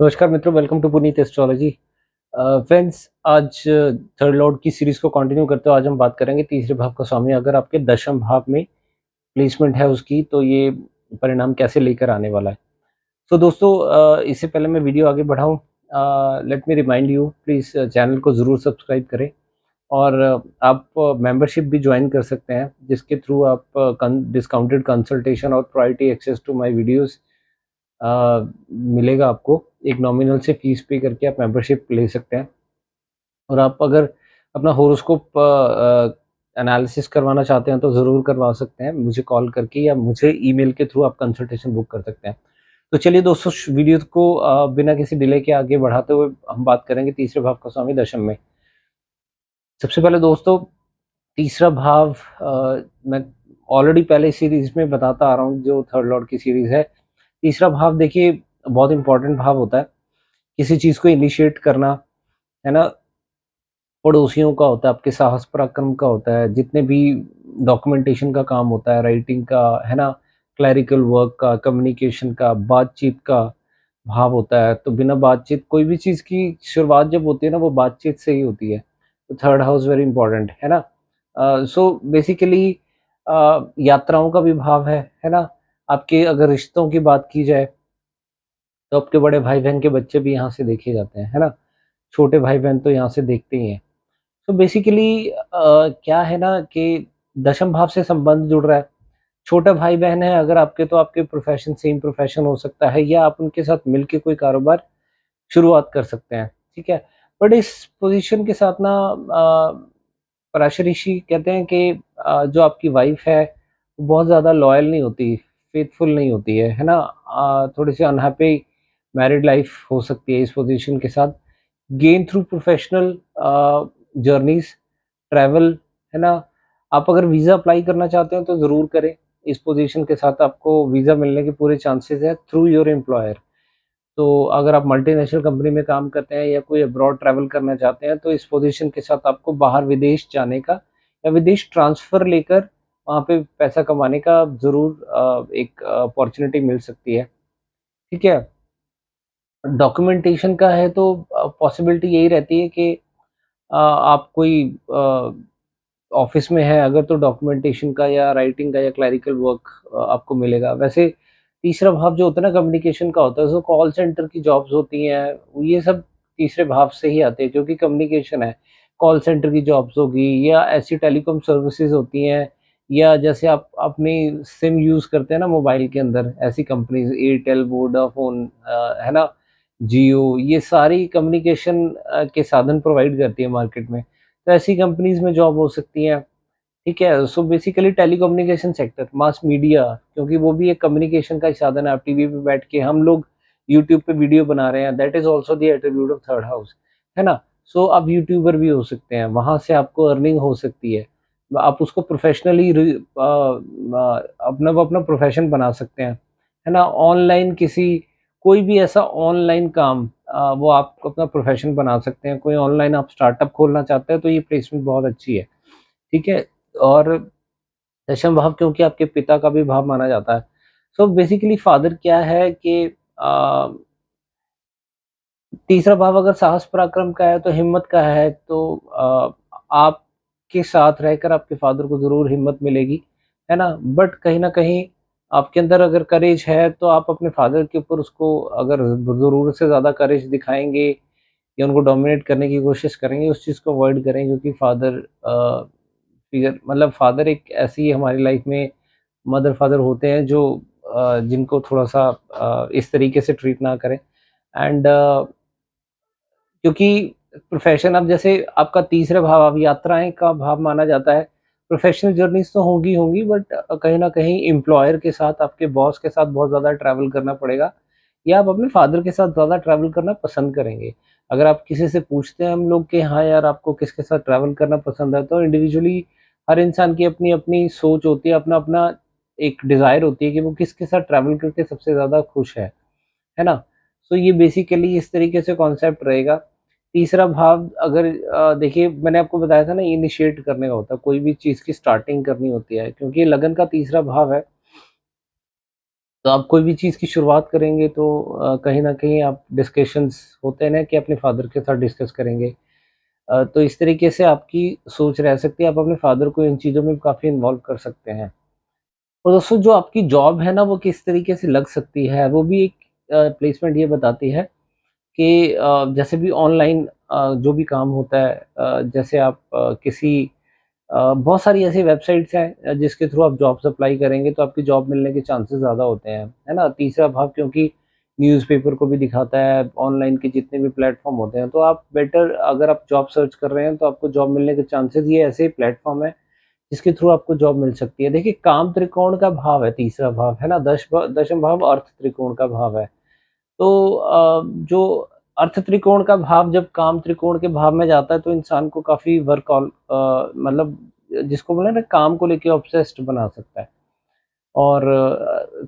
नमस्कार मित्रों, welcome to Puneet astrology. Friends, आज थर्ड लॉर्ड की सीरीज को कंटिन्यू करते हुए आज हम बात करेंगे तीसरे भाव का स्वामी अगर आपके दशम भाव में प्लेसमेंट है उसकी, तो ये परिणाम कैसे लेकर आने वाला है। तो दोस्तों, इससे पहले मैं वीडियो आगे बढ़ाऊं, let me remind you, please channel को ज़रूर सब्सक्राइब करें और आप मेंबरशिप भी ज्वाइन कर सकते हैं, जिसके थ्रू आप डिस्काउंटेड कंसल्टेशन और priority access to my videos मिलेगा आपको। एक नॉमिनल से फीस पे करके आप मेंबरशिप ले सकते हैं। और आप अगर अपना होरोस्कोप एनालिसिस करवाना चाहते हैं तो ज़रूर करवा सकते हैं, मुझे कॉल करके या मुझे ईमेल के थ्रू आप कंसल्टेशन बुक कर सकते हैं। तो चलिए दोस्तों, वीडियो को बिना किसी डिले के आगे बढ़ाते हुए हम बात करेंगे तीसरे भाव का स्वामी दशम में। सबसे पहले दोस्तों, तीसरा भाव, मैं ऑलरेडी पहले सीरीज में बताता आ रहा हूँ, जो थर्ड लॉर्ड की सीरीज है। तीसरा भाव देखिए बहुत इंपॉर्टेंट भाव होता है, किसी चीज़ को इनिशिएट करना, है ना? पड़ोसियों का होता है, आपके साहस पराक्रम का होता है, जितने भी डॉक्यूमेंटेशन का काम होता है, राइटिंग का, है ना? क्लैरिकल वर्क का, कम्युनिकेशन का, बातचीत का भाव होता है। तो बिना बातचीत कोई भी चीज़ की शुरुआत जब होती है ना, वो बातचीत से ही होती है। तो थर्ड हाउस वेरी इंपॉर्टेंट, है ना? सो बेसिकली यात्राओं का भी भाव है ना? आपके अगर रिश्तों की बात की जाए, तो आपके बड़े भाई-बहन के बच्चे भी यहाँ से देखे जाते हैं, है ना? छोटे भाई-बहन तो यहाँ से देखते ही हैं। तो बेसिकली क्या है ना कि दशम भाव से संबंध जुड़ रहा है। छोटा भाई-बहन है अगर आपके, तो आपके प्रोफ़ेशन सेम प्रोफ़ेशन हो सकता है या आप उनके साथ मिलके कोई कारोबार शुरुआत कर सकते हैं, ठीक है? बट इस पोज़ीशन के साथ ना पराशर ऋषि कहते हैं कि जो आपकी वाइफ़ है, वो बहुत ज़्यादा लॉयल नहीं होती, फ़ेथफुल नहीं होती है ना? थोड़ी-सी अनहैप्पी मैरिड लाइफ़ हो सकती है इस पोज़ीशन के साथ। Gain through professional journeys, travel, है ना? आप अगर वीज़ा अप्लाई करना चाहते हैं तो ज़रूर करें। इस पोज़ीशन के साथ आपको वीज़ा मिलने के पूरे चांसेज़ हैं थ्रू योर एम्प्लॉयर। तो अगर आप मल्टीनेशनल कंपनी में काम करते हैं या कोई अब्रॉड ट्रैवल करना चाहते हैं, तो इस पोज़ीशन के साथ आपको बाहर विदेश जाने का या विदेश ट्रांसफ़र लेकर वहाँ पे पैसा कमाने का ज़रूर एक अपॉर्च्युनिटी मिल सकती है। ठीक है? डॉक्यूमेंटेशन का है तो पॉसिबिलिटी यही रहती है कि आप कोई ऑफ़िस में है अगर, तो डॉक्यूमेंटेशन का या राइटिंग का या क्लरिकल वर्क आपको मिलेगा। वैसे तीसरा भाव जो होता है ना, कम्युनिकेशन का होता है, जो कॉल सेंटर की जॉब्स होती हैं, ये सब तीसरे भाव से ही आते हैं, क्योंकि कम्युनिकेशन है। कॉल सेंटर की जॉब्स होगी या ऐसी टेलीकॉम सर्विसेज़ होती हैं, या जैसे आप अपनी सिम यूज़ करते हैं ना मोबाइल के अंदर, ऐसी कंपनीज़ एयरटेल, वोडाफ़ोन, है ना? जियो, ये सारी कम्युनिकेशन के साधन प्रोवाइड करती है मार्केट में। तो ऐसी कंपनीज़ में जॉब हो सकती है, ठीक है? So basically telecommunication sector, mass media, क्योंकि वो भी एक कम्युनिकेशन का ही साधन है। आप टीवी पे बैठ के, हम लोग यूट्यूब पे वीडियो बना रहे हैं, that is also the attribute of third house, है ना? सो आप यूट्यूबर भी हो सकते हैं, वहाँ से आपको अर्निंग हो सकती है। आप उसको प्रोफ़ेशनली अपना वो अपना प्रोफ़ेशन बना सकते हैं, है ना? ऑनलाइन किसी कोई भी ऐसा ऑनलाइन काम, वो आप अपना प्रोफ़ेशन बना सकते हैं। कोई ऑनलाइन आप स्टार्टअप खोलना चाहते हैं तो ये प्लेसमेंट बहुत अच्छी है, ठीक है? और दशम भाव क्योंकि आपके पिता का भी भाव माना जाता है। सो बेसिकली फादर क्या है कि तीसरा भाव अगर साहस पराक्रम का है, तो हिम्मत का है, तो आपके साथ रहकर आपके फादर को ज़रूर हिम्मत मिलेगी, है ना? बट कहीं न कहीं आपके अंदर अगर करेज है, तो आप अपने फादर के ऊपर उसको अगर ज़रूरत से ज़्यादा करेज दिखाएँगे या उनको डोमिनेट करने की कोशिश करेंगे, उस चीज़ को अवॉइड करें, क्योंकि फादर फिगर, मतलब फादर एक ऐसी हमारी लाइफ में मदर फादर होते हैं जो जिनको थोड़ा-सा इस तरीके से ट्रीट ना करें। एंड क्योंकि प्रोफ़ेशन, अब जैसे आपका तीसरा भाव अब यात्राएँ का भाव माना जाता है। प्रोफ़ेशनल जर्नीज़ तो होंगी बट कहीं न कहीं एम्प्लॉयर के साथ, आपके बॉस के साथ बहुत ज़्यादा ट्रैवल करना पड़ेगा, या आप अपने फ़ादर के साथ ज़्यादा ट्रैवल करना पसंद करेंगे। अगर आप किसी से पूछते हैं हम लोग कि हाँ यार, आपको किसके साथ ट्रैवल करना पसंद है, तो इंडिविजुअली हर इंसान की अपनी-अपनी सोच होती है, अपना-अपना एक डिज़ायर होती है कि वो किसके साथ ट्रैवल करके सबसे ज़्यादा खुश है ना? सो ये बेसिकली इस तरीके से कॉन्सेप्ट रहेगा। तीसरा भाव अगर देखिए, मैंने आपको बताया था ना, इनिशिएट करने का होता है, कोई भी चीज़ की स्टार्टिंग करनी होती है, क्योंकि ये लगन का तीसरा भाव है। तो आप कोई भी चीज़ की शुरुआत करेंगे तो कहीं न कहीं आप डिस्कशंस होते हैं ना कि अपने फादर के साथ डिस्कस करेंगे। तो इस तरीके से आपकी सोच रह सकती है, आप अपने फादर को इन चीज़ों में काफ़ी इन्वॉल्व कर सकते हैं। और दोस्तों जो आपकी जॉब है ना वो किस तरीके से लग सकती है, वो भी एक प्लेसमेंट ये बताती है कि जैसे भी ऑनलाइन जो भी काम होता है, जैसे आप किसी बहुत सारी ऐसी वेबसाइट्स हैं जिसके थ्रू आप जॉब्स अप्लाई करेंगे तो आपकी जॉब मिलने के चांसेस ज़्यादा होते हैं, है ना? तीसरा भाग क्योंकि न्यूज़पेपर को भी दिखाता है, ऑनलाइन के जितने भी प्लेटफ़ॉर्म होते हैं, तो आप बेटर अगर आप जॉब सर्च कर रहे हैं तो आपको जॉब मिलने के चांसेस ये ऐसे प्लेटफ़ॉर्म है जिसके थ्रू आपको जॉब मिल सकती है। देखिए काम त्रिकोण का भाव है तीसरा भाव, है ना? दशम भाव अर्थ त्रिकोण का भाव है। तो जो अर्थ त्रिकोण का भाव जब काम त्रिकोण के भाव में जाता है तो इंसान को काफ़ी मतलब जिसको बोले ना काम को लेके ऑब्सेस्ड बना सकता है। और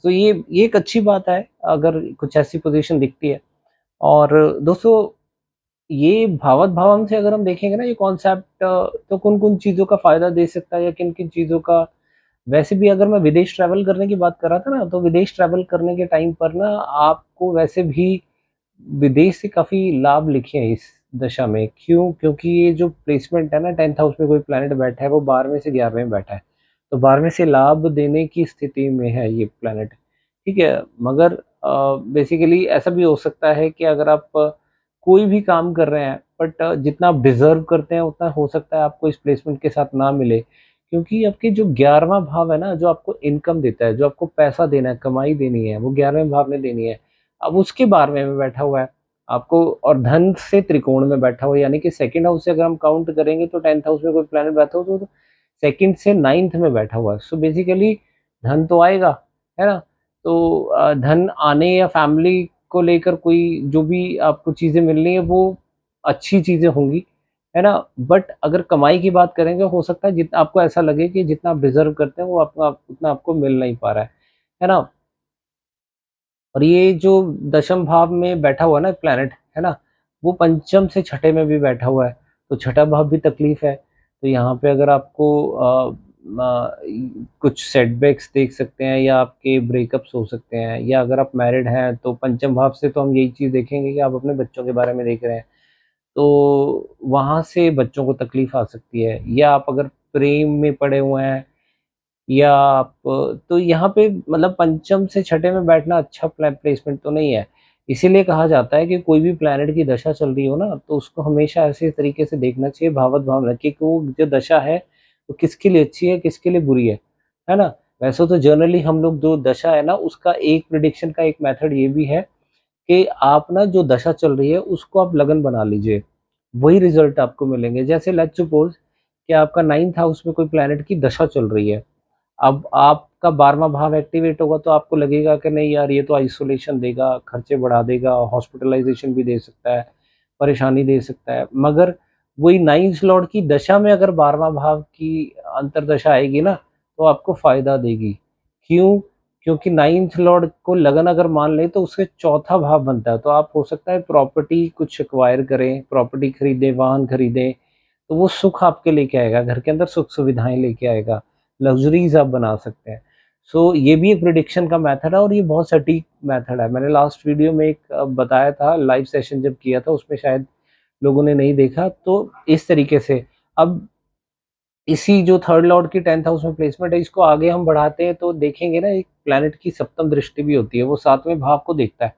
तो ये एक अच्छी बात है अगर कुछ ऐसी पोज़ीशन दिखती है। और दोस्तों ये भावात्भावम से अगर हम देखेंगे ना ये कॉन्सेप्ट, तो किन-किन चीज़ों का फ़ायदा दे सकता है या किन-किन चीज़ों का। वैसे भी अगर मैं विदेश ट्रैवल करने की बात कर रहा था ना, तो विदेश ट्रैवल करने के टाइम पर ना आपको वैसे भी विदेश से काफ़ी लाभ लिखे हैं इस दशा में। क्यों? क्योंकि ये जो प्लेसमेंट है ना 10th हाउस में कोई प्लैनेट बैठा है, वो 12वें से 11वें में बैठा है। तो 12वें से लाभ देने की स्थिति में है ये प्लैनेट, ठीक है? मगर बेसिकली ऐसा भी हो सकता है कि अगर आप कोई भी काम कर रहे हैं बट जितना आप डिज़र्व करते हैं उतना हो सकता है आपको इस प्लेसमेंट के साथ ना मिले। क्योंकि आपके जो 11वाँ भाव है ना, जो आपको इनकम देता है, जो आपको पैसा देना है, कमाई देनी है, वो 11वें भाव ने देनी है। अब उसके 12वें में बैठा हुआ है, आपको और धन से त्रिकोण में बैठा हुआ है, यानी कि सेकंड हाउस से अगर हम काउंट करेंगे तो 10th हाउस में कोई प्लैनेट बैठा हो तो सेकंड से 9th में बैठा हुआ है। सो बेसिकली धन तो आएगा, है ना? तो धन आने या फैमिली को लेकर कोई जो भी आपको चीज़ें मिलनी है वो अच्छी चीज़ें होंगी, है ना? बट अगर कमाई की बात करेंगे हो सकता है जितना आपको ऐसा लगे कि जितना आप डिज़र्व करते हैं वो उतना आपको मिल नहीं पा रहा है ना? और ये जो दशम भाव में बैठा हुआ है ना प्लैनेट, है ना? वो पंचम से छठे में भी बैठा हुआ है, तो छठा भाव भी तकलीफ है। तो यहाँ पे अगर आपको कुछ सेटबैक्स देख सकते हैं या आपके ब्रेकअप्स हो सकते हैं, या अगर आप मैरिड हैं तो पंचम भाव से तो हम यही चीज़ देखेंगे कि आप अपने बच्चों के बारे में देख रहे हैं। तो वहाँ से बच्चों को तकलीफ आ सकती है, या आप अगर प्रेम में पड़े हुए हैं, या आप तो यहाँ पे मतलब पंचम से छठे में बैठना अच्छा प्लेसमेंट तो नहीं है। इसीलिए कहा जाता है कि कोई भी प्लैनेट की दशा चल रही हो ना, तो उसको हमेशा ऐसे तरीके से देखना चाहिए, भावत भाव रख के कि वो जो दशा है, वो किसके लिए अच्छी है, किसके लिए बुरी है ना? वैसे तो जनरली हम लोग जो दशा है ना, उसका एक प्रेडिक्शन का एक मेथड ये भी है कि आप ना जो दशा चल रही है, उसको आप लगन बना लीजिए। वही रिज़ल्ट आपको मिलेंगे। जैसे लेट्स सपोज़ कि आपका 9th हाउस में कोई प्लैनेट की दशा चल रही है। अब आपका 12वाँ भाव एक्टिवेट होगा तो आपको लगेगा कि नहीं यार ये तो आइसोलेशन देगा, खर्चे बढ़ा देगा, हॉस्पिटलाइज़ेशन भी दे सकता है, परेशानी दे सकता है। मगर वही 9th लॉर्ड की दशा में अगर 12वाँ भाव की अंतर्दशा आएगी ना, तो आपको फ़ायदा देगी। क्यों? क्योंकि 9th लॉर्ड को लगन अगर मान लें तो उससे चौथा भाव बनता है, तो आप हो सकता है प्रॉपर्टी कुछ एक्वायर करें, प्रॉपर्टी खरीदें, वाहन खरीदें, तो वो सुख आपके लेके आएगा, घर के अंदर सुख-सुविधाएँ लेके आएगा। लग्ज़रीज़ आप बना सकते हैं। सो ये भी एक प्रिडिक्शन का मेथड है और ये बहुत सटीक मेथड है। मैंने लास्ट वीडियो में एक बताया था, लाइव सेशन जब किया था उसमें शायद लोगों ने नहीं देखा, तो इस तरीके से। अब इसी जो थर्ड लॉर्ड की 10th हाउस में प्लेसमेंट है, इसको आगे हम बढ़ाते हैं तो देखेंगे ना एक प्लैनेट की सप्तम दृष्टि भी होती है, वो 7वें भाव को देखता है।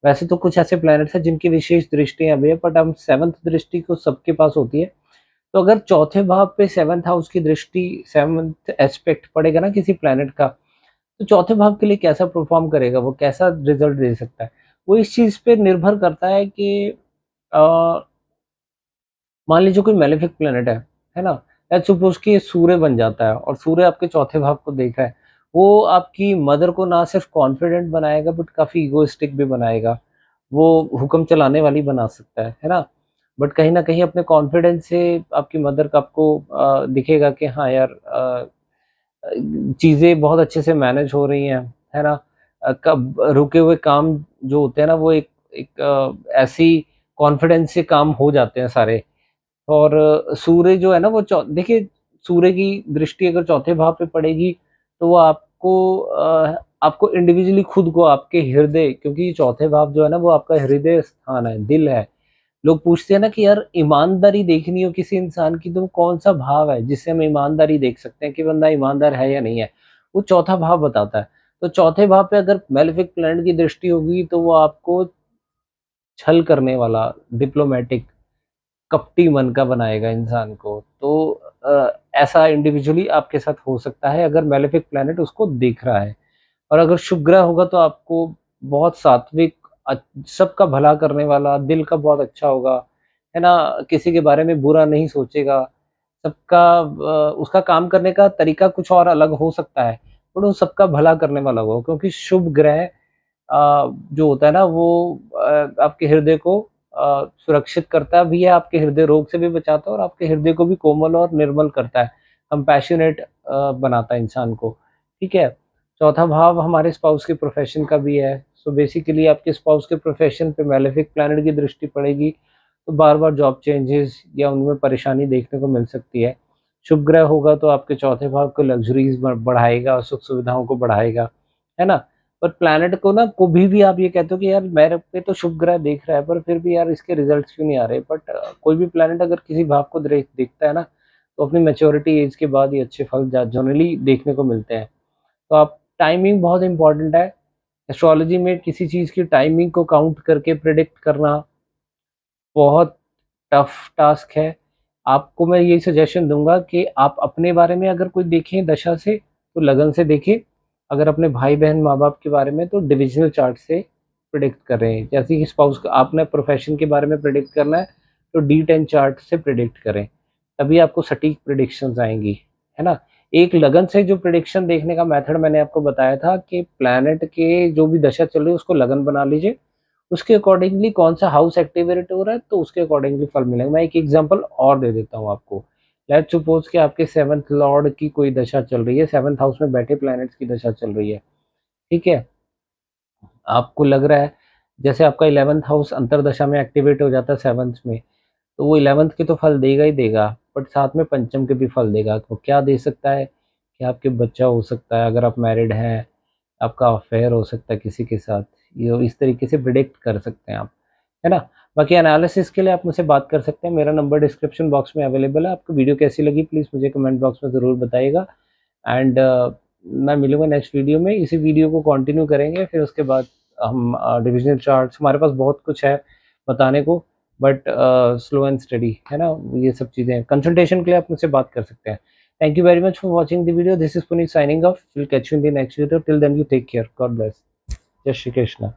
वैसे तो कुछ ऐसे प्लैनेट्स हैं जिनकी विशेष दृष्टियाँ भी है, बट हम 7th दृष्टि को सबके पास होती है। तो अगर चौथे भाव पे 7th हाउस की दृष्टि, 7th एस्पेक्ट पड़ेगा ना किसी प्लैनेट का, तो चौथे भाव के लिए कैसा परफॉर्म करेगा, वो कैसा रिजल्ट दे सकता है। वो इस चीज़ पे निर्भर करता है कि अ, मान लीजिए कोई मैलेफिक प्लैनेट है ना? लेट्स सपोज़ कि सूर्य बन जाता है और सूर्य आपके चौथे भाव को देख रहा है। वो आपकी मदर को ना सिर्फ कॉन्फिडेंट बनाएगा बट काफ़ी इगोइस्टिक भी बनाएगा। वो हुक्म चलाने वाली बना सकता है ना? बट कहीं न कहीं अपने कॉन्फिडेंस से आपकी मदर का आपको दिखेगा कि हाँ यार, चीज़ें बहुत अच्छे से मैनेज हो रही हैं, है ना? कब रुके हुए काम जो होते हैं ना वो एक एक ऐसी कॉन्फिडेंस से काम हो जाते हैं सारे। और सूर्य जो है ना वो चौ देखिए सूर्य की दृष्टि अगर चौथे भाव पे पड़ेगी तो वो आपको आपको इंडिविजुअली खुद को आपके हृदय, क्योंकि चौथे भाव जो है ना वो आपका हृदय स्थान है, दिल है। लोग पूछते हैं ना कि यार ईमानदारी देखनी हो किसी इंसान की तो कौन सा भाव है जिससे हम ईमानदारी देख सकते हैं कि बंदा ईमानदार है या नहीं है, वो चौथा भाव बताता है। तो चौथे भाव पे अगर मेलेफिक प्लैनेट की दृष्टि होगी तो वो आपको छल करने वाला, डिप्लोमेटिक, कपटी मन का बनाएगा इंसान को। तो ऐसा इंडिविजुअली आपके साथ हो सकता है अगर मेलेफिक प्लैनेट उसको देख रहा है। और अगर शुभ ग्रह होगा तो आपको बहुत सात्विक, सबका भला करने वाला, दिल का बहुत अच्छा होगा, है ना? किसी के बारे में बुरा नहीं सोचेगा, सबका उसका काम करने का तरीका कुछ और अलग हो सकता है, पर वो सबका भला करने वाला होगा, क्योंकि शुभ ग्रह जो होता है ना वो आपके हृदय को सुरक्षित करता भी है, आपके हृदय रोग से भी बचाता है और आपके हृदय को भी कोमल और निर्मल करता है, कंपैशनेट बनाता है इंसान को, ठीक है? चौथा भाव हमारे स्पाउस के प्रोफेशन का भी है, सो बेसिकली आपके स्पाउस के प्रोफेशन पे मेलेफिक प्लैनेट की दृष्टि पड़ेगी, तो बार-बार जॉब चेंजेस या उनमें परेशानी देखने को मिल सकती है। शुभ ग्रह होगा तो आपके चौथे भाव को लग्ज़रीज़ बढ़ाएगा, सुख-सुविधाओं को बढ़ाएगा, है ना? पर प्लैनेट को ना कभी भी आप ये कहते हो कि यार मेरे पे तो शुभ ग्रह देख रहा है पर फिर भी यार इसके रिजल्ट्स क्यों नहीं आ रहे, बट कोई भी प्लैनेट अगर किसी भाव को देखता है ना तो अपनी मैच्योरिटी एज के बाद ही अच्छे फल जनरली देखने को मिलते हैं। तो आप, टाइमिंग बहुत इंपॉर्टेंट है। एस्ट्रोलॉजी में किसी चीज़ की टाइमिंग को काउंट करके प्रिडिक्ट करना बहुत टफ टास्क है। आपको मैं यही सजेशन दूँगा कि आप अपने बारे में अगर कोई देखें दशा से, तो लगन से देखें। अगर अपने भाई-बहन, माँ-बाप के बारे में तो डिविज़नल चार्ट से प्रिडिक्ट करें। जैसे कि स्पाउस का आपने प्रोफ़ेशन के बारे में प्रिडिक्ट करना है, तो D10 चार्ट से प्रिडिक्ट करें। तभी आपको सटीक प्रिडिक्शंस आएँगी, है ना? एक लगन से जो प्रिडिक्शन देखने का मेथड मैंने आपको बताया था कि प्लैनेट के जो भी दशा चल रही है उसको लगन बना लीजिए। उसके अकॉर्डिंगली कौन-सा हाउस एक्टिवेट हो रहा है, तो उसके अकॉर्डिंगली फल मिलेगा। मैं एक एग्ज़ाम्पल और दे देता हूँ आपको। लेट्स सपोज़ कि आपके 7th लॉर्ड की कोई दशा चल रही है, 7th हाउस में बैठे प्लैनेट्स की दशा चल रही है, ठीक है? आपको लग रहा है जैसे आपका 11th हाउस अंतर्दशा में एक्टिवेट हो जाता है 7th में, तो वो 11th के तो फल देगा ही देगा, बट साथ में पंचम के भी फल देगा। तो क्या दे सकता है कि आपके बच्चा हो सकता है, अगर आप मैरिड हैं, आपका अफेयर हो सकता है किसी के साथ। ये इस तरीके से प्रिडिक्ट कर सकते हैं आप, है ना? बाकी एनालिसिस के लिए आप मुझसे बात कर सकते हैं, मेरा नंबर डिस्क्रिप्शन बॉक्स में अवेलेबल है। आपको वीडियो कैसी लगी प्लीज़ मुझे कमेंट बॉक्स में ज़रूर बताइएगा। एंड मैं मिलूँगा नेक्स्ट वीडियो में, इसी वीडियो को कंटिन्यू करेंगे, फिर उसके बाद हम डिविज़नल चार्ट्स, हमारे पास बहुत कुछ है बताने को, बट स्लो एंड स्टडी, है ना? ये सब चीज़ें कंसल्टेशन के लिए आप मुझसे बात कर सकते हैं। Thank you very much for watching the video. This is Puneet signing off. Will catch you in the next video. Till then you take care. God bless. जय श्री कृष्ण।